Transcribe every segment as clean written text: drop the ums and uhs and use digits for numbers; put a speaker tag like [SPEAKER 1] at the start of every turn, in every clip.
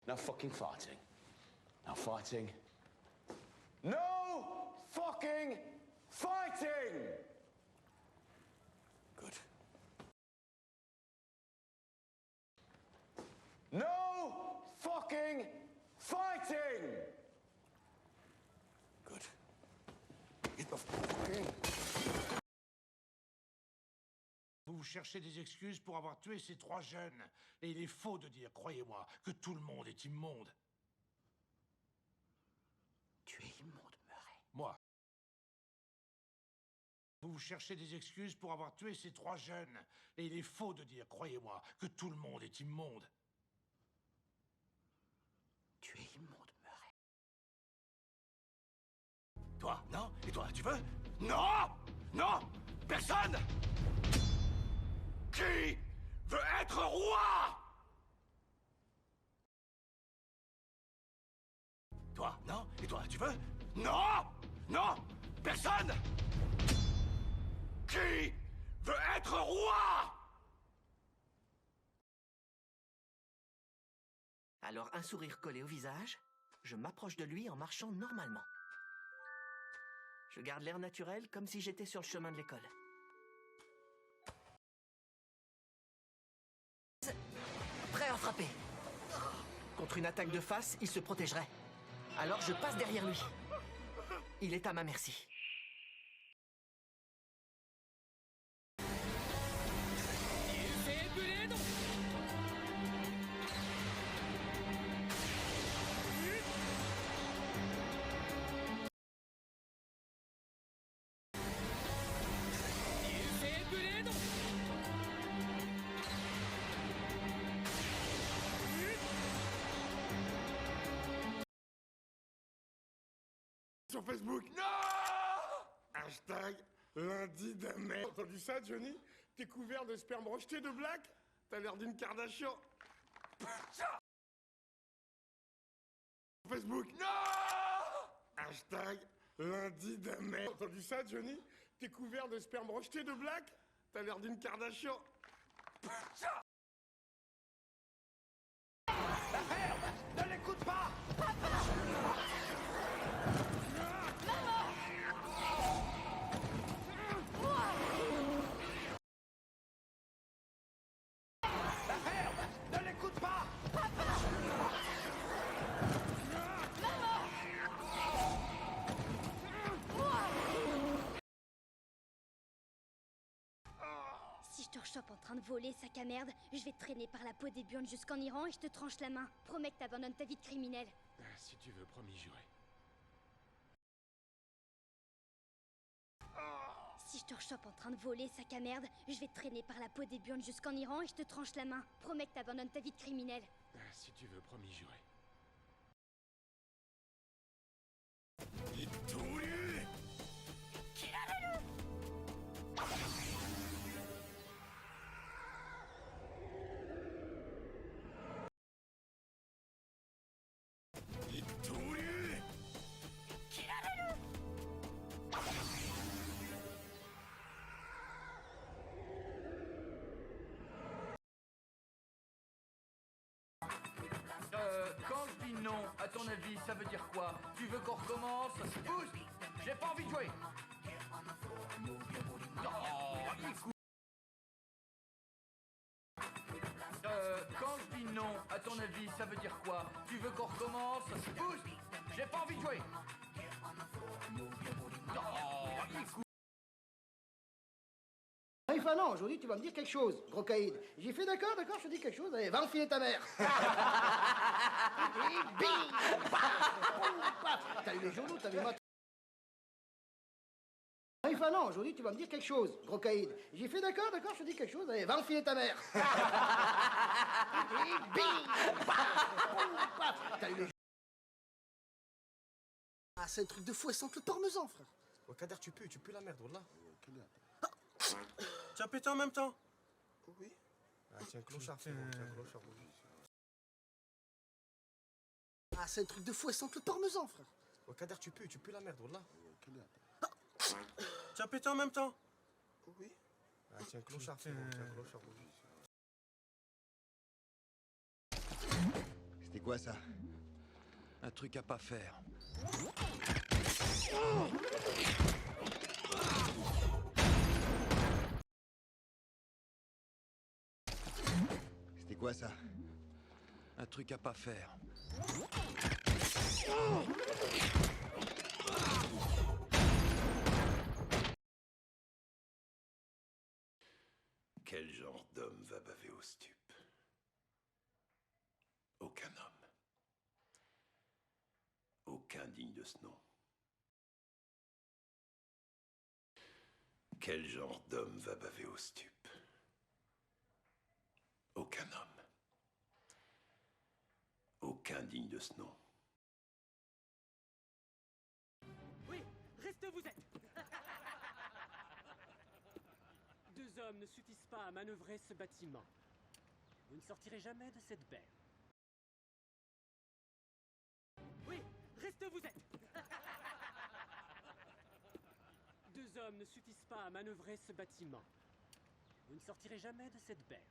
[SPEAKER 1] No fucking farting. No fighting. No fucking fighting! Good. No fucking fighting! Good. Get the fucking...
[SPEAKER 2] Vous cherchez des excuses pour avoir tué ces 3 jeunes. Et il est faux de dire, croyez-moi, que tout le monde est immonde.
[SPEAKER 3] Tu es immonde, Murray.
[SPEAKER 2] Moi. Vous cherchez des excuses pour avoir tué ces 3 jeunes. Et il est faux de dire, croyez-moi, que tout le monde est immonde.
[SPEAKER 3] Tu es immonde, Murray.
[SPEAKER 1] Toi, non? Et toi, tu veux? Non! Non! Personne! Qui veut être roi? Toi, non? Et toi, tu veux? Non! Non! Personne! Qui veut être roi?
[SPEAKER 3] Alors, un sourire collé au visage, je m'approche de lui en marchant normalement. Je garde l'air naturel comme si j'étais sur le chemin de l'école. Prêt à frapper. Contre une attaque de face, il se protégerait. Alors je passe derrière lui. Il est à ma merci.
[SPEAKER 4] Sur Facebook.
[SPEAKER 1] Non!
[SPEAKER 4] Hashtag lundi de mai. T'as entendu ça, Johnny? T'es couvert de sperme rejeté de Black? T'as l'air d'une Kardashian. Facebook.
[SPEAKER 1] Non!
[SPEAKER 4] Hashtag lundi de mai. T'as entendu ça, Johnny? T'es couvert de sperme rejeté de Black? T'as l'air d'une Kardashian.
[SPEAKER 1] La merde! Ne l'écoute pas! La merde! Ne l'écoute pas!
[SPEAKER 5] Si je te rechoppe en train de voler, sac à merde, je vais te traîner par la peau des burnes jusqu'en Iran et je te tranche la main. Promets que t'abandonnes ta vie de criminel.
[SPEAKER 4] Si tu veux, promis, juré.
[SPEAKER 5] Si je te rechoppe en train de voler, sac à merde, je vais te traîner par la peau des burnes jusqu'en Iran et je te tranche la main. Promets que t'abandonnes ta vie de criminel.
[SPEAKER 4] Si tu veux, promis, juré.
[SPEAKER 6] Quand je dis non, à ton avis, ça veut dire quoi? Tu veux qu'on recommence? Pousse! J'ai pas envie de jouer! Non, écoute. Quand je dis non, à ton avis, ça veut dire quoi? Tu veux qu'on recommence? Pousse! J'ai pas envie de jouer! Non, écoute.
[SPEAKER 7] Enfin non, aujourd'hui tu vas me dire quelque chose, gros caïd. J'ai fait d'accord, je te dis quelque chose, allez, va enfiler ta mère. Et bing. T'as eu les journaux, t'as vu moi. Enfin non, aujourd'hui tu vas me dire quelque chose, gros caïd. J'ai fait d'accord, je te dis quelque chose, allez, va enfiler ta mère. Et bing. T'as eu les... Ah, c'est un truc de fou, elle sent le parmesan, frère.
[SPEAKER 8] Oh, Kader, tu pues la merde, voilà. Tu as pété en même temps?
[SPEAKER 7] Oui.
[SPEAKER 8] Ah, tiens, clochard, c'est bon, tiens, clochard.
[SPEAKER 7] Ah, c'est un truc de fou, elle sent le parmesan, frère.
[SPEAKER 8] Oh, Kader, tu pues la merde, voilà. Tu as pété en même temps?
[SPEAKER 7] Oui.
[SPEAKER 8] Ah, tiens, clochard, c'est bon, tiens, clochard.
[SPEAKER 9] C'était
[SPEAKER 1] quoi ça? Un truc à pas faire. C'était quoi ça? Un truc à pas faire.
[SPEAKER 9] Quel genre d'homme va baver au stup? Aucun homme. Aucun digne de ce nom. Quel genre d'homme va baver au stup? Aucun homme. Aucun digne de ce nom.
[SPEAKER 10] Oui, restez où vous êtes. Deux hommes ne suffisent pas à manœuvrer ce bâtiment. Vous ne sortirez jamais de cette baie. Oui, restez où vous êtes. Deux hommes ne suffisent pas à manœuvrer ce bâtiment. Vous ne sortirez jamais de cette baie.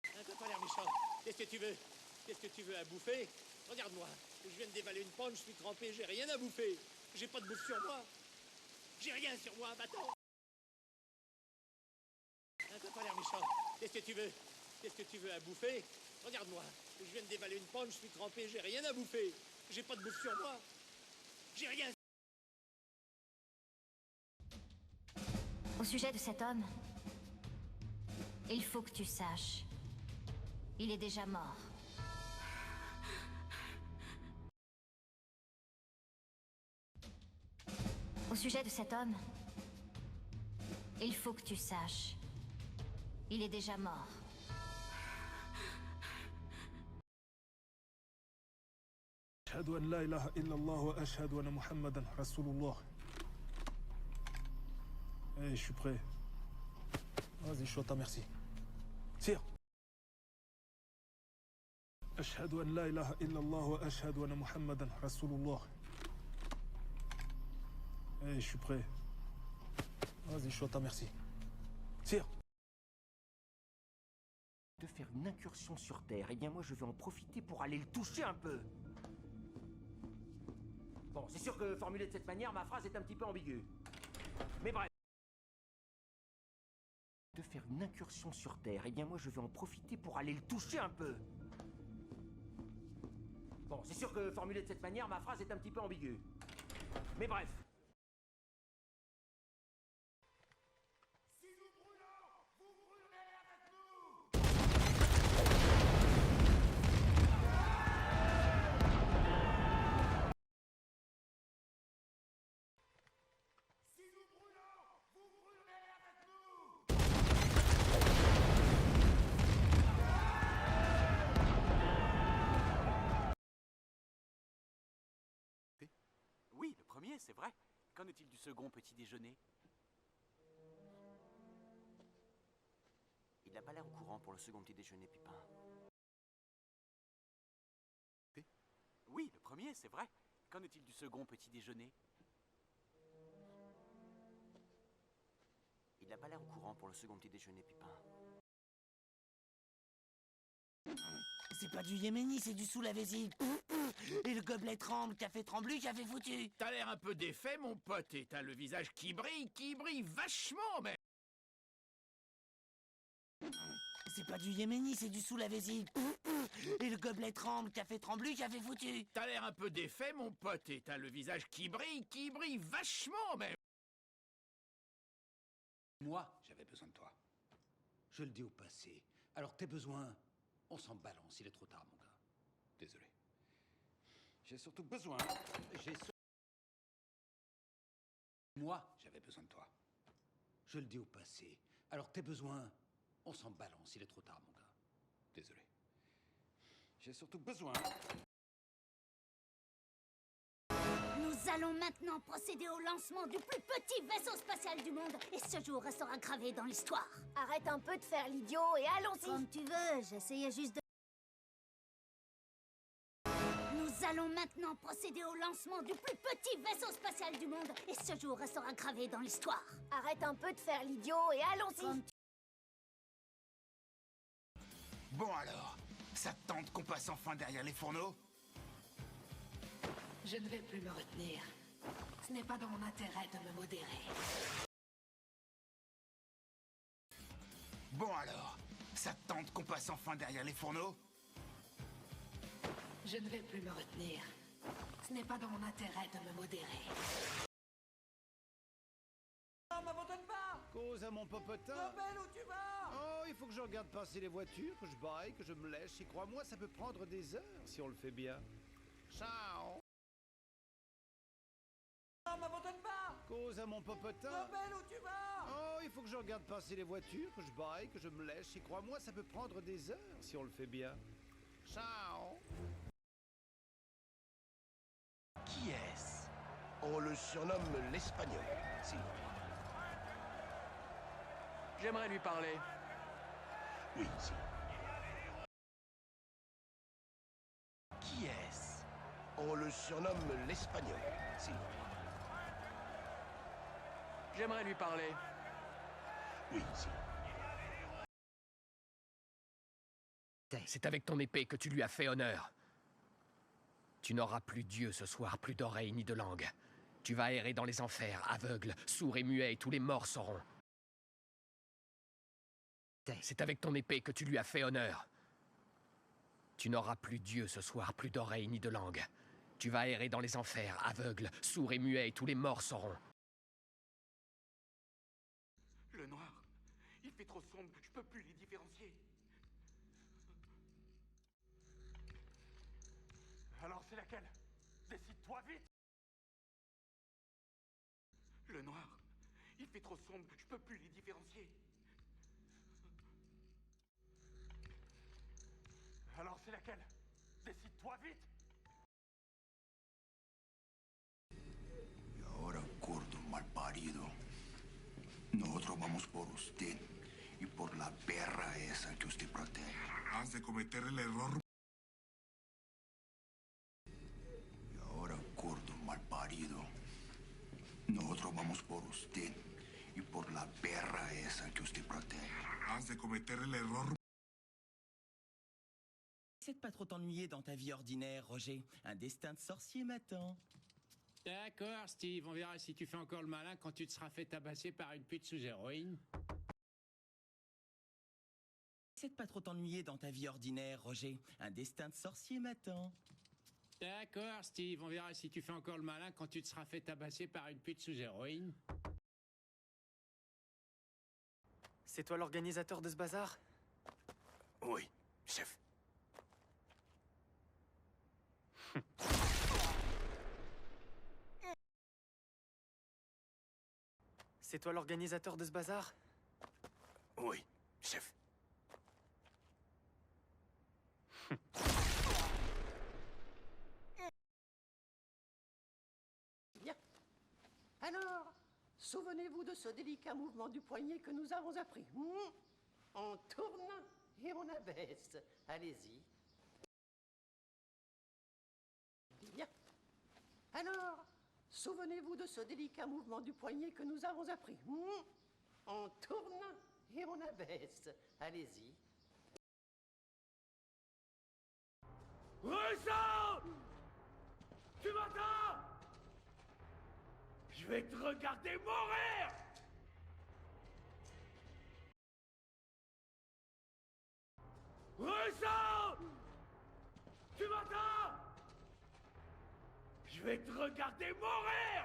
[SPEAKER 11] T'as pas l'air méchant. Qu'est-ce que tu veux? Qu'est-ce que tu veux à bouffer? Regarde-moi, je viens de dévaler une pomme, je suis trempé, j'ai rien à bouffer. J'ai pas de bouffe sur moi. J'ai rien sur moi, va-t'en. T'as pas l'air méchant. Qu'est-ce que tu veux? Qu'est-ce que tu veux à bouffer? Regarde-moi, je viens de dévaler une pomme, je suis trempé, j'ai rien à bouffer. J'ai pas de bouffe sur moi. J'ai rien.
[SPEAKER 12] Au sujet de cet homme, il faut que tu saches. Il est déjà mort. Au sujet de cet homme, il faut que tu saches. Il est déjà mort.
[SPEAKER 13] أشهد أن لا إله إلا الله وأشهد أن محمدا رسول الله. Je suis prêt. Vas-y, Chota, merci. Tire. أشهد أن لا إله إلا الله وأشهد أن محمدا رسول الله. Je suis prêt. Vas-y, Chota, merci. Tire.
[SPEAKER 14] De faire une incursion sur Terre, eh bien moi je vais en profiter pour aller le toucher un peu. Bon, c'est sûr que formulée de cette manière, ma phrase est un petit peu ambiguë. Mais bref. De faire une incursion sur Terre, eh bien moi je vais en profiter pour aller le toucher un peu. Bon, c'est sûr que formulée de cette manière, ma phrase est un petit peu ambiguë. Mais bref.
[SPEAKER 15] Oui, le premier, c'est vrai. Qu'en est-il du second petit déjeuner?
[SPEAKER 14] Il n'a pas l'air au courant pour le second petit déjeuner, Pipin.
[SPEAKER 15] Oui, le premier, c'est vrai. Qu'en est-il du second petit déjeuner?
[SPEAKER 14] Il n'a pas l'air au courant pour le second petit déjeuner, Pipin.
[SPEAKER 16] C'est pas du yéméni, c'est du sous-la-vaisselle. Et le gobelet tremble, café tremblu, café foutu.
[SPEAKER 11] T'as l'air un peu défait, mon pote, et t'as le visage qui brille vachement, mais...
[SPEAKER 16] C'est pas du yéméni, c'est du sous-la-vaisselle. Et le gobelet tremble, café tremblu, café foutu.
[SPEAKER 11] T'as l'air un peu défait, mon pote, et t'as le visage qui brille vachement, mais...
[SPEAKER 17] Moi, j'avais besoin de toi. Je le dis au passé. Alors tes besoins, on s'en balance, il est trop tard, mon gars. Désolé. J'ai surtout besoin... Moi, j'avais besoin de toi. Je le dis au passé. Alors tes besoins, on s'en balance, il est trop tard, mon gars. Désolé. J'ai surtout besoin...
[SPEAKER 12] Nous allons maintenant procéder au lancement du plus petit vaisseau spatial du monde. Et ce jour restera gravé dans l'histoire. Arrête un peu de faire l'idiot et allons-y. Comme tu veux, j'essayais juste de... Nous allons maintenant procéder au lancement du plus petit vaisseau spatial du monde. Et ce jour restera gravé dans l'histoire. Arrête un peu de faire l'idiot et allons-y.
[SPEAKER 1] Bon alors,
[SPEAKER 18] Ça te tente qu'on passe enfin derrière les fourneaux?
[SPEAKER 19] Je ne vais plus me retenir. Ce n'est pas dans mon intérêt de me modérer.
[SPEAKER 18] Bon alors, ça te tente qu'on passe enfin derrière les fourneaux?
[SPEAKER 19] Je ne vais plus me retenir. Ce n'est pas dans mon intérêt de me modérer.
[SPEAKER 11] Non, m'abandonne pas!
[SPEAKER 17] Cause à mon popotin.
[SPEAKER 11] Nobel, où tu vas?
[SPEAKER 17] Oh, il faut que je regarde passer les voitures, que je baille, que je me lèche. Et crois-moi, ça peut prendre des heures si on le fait bien. Ciao!
[SPEAKER 11] Non, m'abandonne pas!
[SPEAKER 17] Cause à mon popotin.
[SPEAKER 11] Nobel, où tu vas?
[SPEAKER 17] Oh, il faut que je regarde passer les voitures, que je baille, que je me lèche. Et crois-moi, ça peut prendre des heures si on le fait bien. Ciao!
[SPEAKER 1] Qui est-ce? On le surnomme l'Espagnol. Si.
[SPEAKER 6] J'aimerais lui parler.
[SPEAKER 1] Oui, si. Qui est-ce? On le surnomme l'Espagnol. Si.
[SPEAKER 6] J'aimerais lui parler.
[SPEAKER 1] Oui, si.
[SPEAKER 20] C'est avec ton épée que tu lui as fait honneur. Tu n'auras plus d'yeux ce soir, plus d'oreilles ni de langue. Tu vas errer dans les enfers, aveugle, sourd et muet, et tous les morts sauront. C'est avec ton épée que tu lui as fait honneur. Tu n'auras plus d'yeux ce soir, plus d'oreilles ni de langue. Tu vas errer dans les enfers, aveugle, sourd et muet, et tous les morts sauront.
[SPEAKER 15] Le noir, il fait trop sombre, je peux plus les différencier.
[SPEAKER 2] Alors c'est laquelle? Décide-toi vite!
[SPEAKER 15] Le noir, il fait trop sombre, je peux plus les différencier.
[SPEAKER 2] Alors c'est laquelle? Décide-toi vite!
[SPEAKER 9] Y ahora, gordo malparido, nosotros vamos por usted y por la perra esa que usted protege.
[SPEAKER 21] Has de cometer el error.
[SPEAKER 9] Y ahora, gordo malparido, nosotros vamos por usted y por la perra esa que usted protege.
[SPEAKER 21] Has de cometer el error.
[SPEAKER 16] Essaie de pas trop t'ennuyer dans ta vie ordinaire, Roger. Un destin de sorcier m'attend.
[SPEAKER 11] D'accord, Steve, on verra si tu fais encore le malin quand tu te seras fait tabasser par une pute sous héroïne.
[SPEAKER 16] Essaie de pas trop t'ennuyer dans ta vie ordinaire, Roger. Un destin de sorcier m'attend.
[SPEAKER 11] D'accord, Steve, on verra si tu fais encore le malin quand tu te seras fait tabasser par une pute sous héroïne.
[SPEAKER 22] C'est toi l'organisateur de ce bazar?
[SPEAKER 1] Oui, chef.
[SPEAKER 22] C'est toi l'organisateur de ce bazar?
[SPEAKER 1] Oui, chef.
[SPEAKER 23] Bien. Alors, souvenez-vous de ce délicat mouvement du poignet que nous avons appris. On tourne et on abaisse. Allez-y. Bien. Alors, souvenez-vous de ce délicat mouvement du poignet que nous avons appris. On tourne et on abaisse. Allez-y.
[SPEAKER 2] Russo! Tu m'entends? Je vais te regarder mourir! Russo! Tu m'entends? Je vais te regarder mourir!